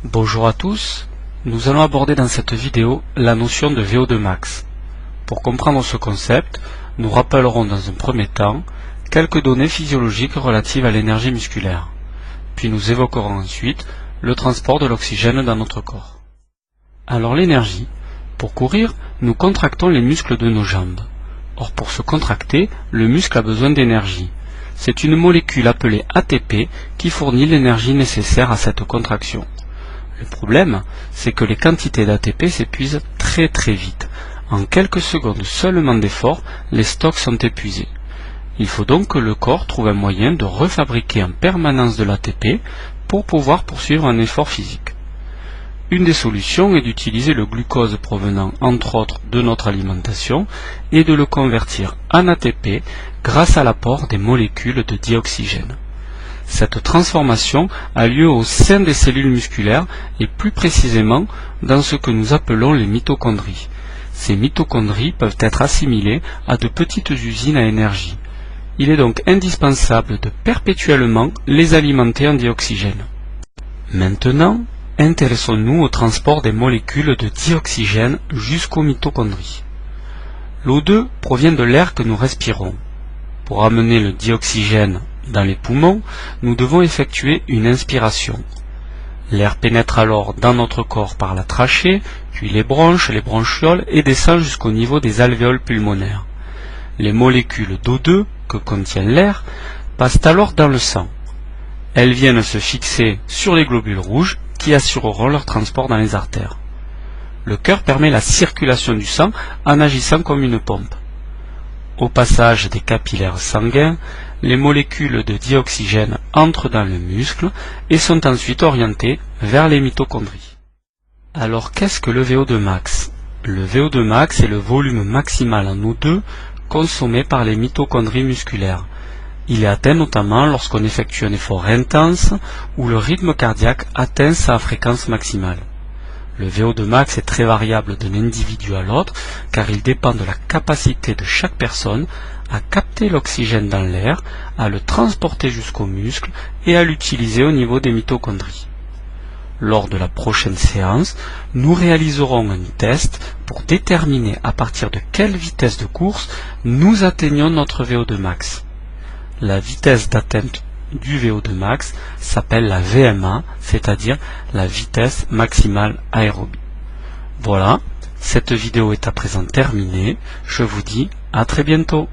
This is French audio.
Bonjour à tous, nous allons aborder dans cette vidéo la notion de VO2 max. Pour comprendre ce concept, nous rappellerons dans un premier temps quelques données physiologiques relatives à l'énergie musculaire. Puis nous évoquerons ensuite le transport de l'oxygène dans notre corps. Alors l'énergie. Pour courir, nous contractons les muscles de nos jambes. Or pour se contracter, le muscle a besoin d'énergie. C'est une molécule appelée ATP qui fournit l'énergie nécessaire à cette contraction. Le problème, c'est que les quantités d'ATP s'épuisent très vite. En quelques secondes seulement d'effort, les stocks sont épuisés. Il faut donc que le corps trouve un moyen de refabriquer en permanence de l'ATP pour pouvoir poursuivre un effort physique. Une des solutions est d'utiliser le glucose provenant entre autres de notre alimentation et de le convertir en ATP grâce à l'apport des molécules de dioxygène. Cette transformation a lieu au sein des cellules musculaires et plus précisément dans ce que nous appelons les mitochondries. Ces mitochondries peuvent être assimilées à de petites usines à énergie. Il est donc indispensable de perpétuellement les alimenter en dioxygène. Maintenant, intéressons-nous au transport des molécules de dioxygène jusqu'aux mitochondries. L'O2 provient de l'air que nous respirons. Pour amener le dioxygène dans les poumons, nous devons effectuer une inspiration. L'air pénètre alors dans notre corps par la trachée, puis les bronches, les bronchioles et descend jusqu'au niveau des alvéoles pulmonaires. Les molécules d'O2 que contient l'air passent alors dans le sang. Elles viennent se fixer sur les globules rouges qui assureront leur transport dans les artères. Le cœur permet la circulation du sang en agissant comme une pompe. Au passage des capillaires sanguins, les molécules de dioxygène entrent dans le muscle et sont ensuite orientées vers les mitochondries. Alors qu'est-ce que le VO2 max? Le VO2 max est le volume maximal en O2 consommé par les mitochondries musculaires. Il est atteint notamment lorsqu'on effectue un effort intense ou le rythme cardiaque atteint sa fréquence maximale. Le VO2 max est très variable d'un individu à l'autre car il dépend de la capacité de chaque personne à capter l'oxygène dans l'air, à le transporter jusqu'aux muscles et à l'utiliser au niveau des mitochondries. Lors de la prochaine séance, nous réaliserons un test pour déterminer à partir de quelle vitesse de course nous atteignons notre VO2 max. La vitesse d'atteinte du VO2 max s'appelle la VMA, c'est-à-dire la vitesse maximale aérobie. Voilà, cette vidéo est à présent terminée. Je vous dis à très bientôt.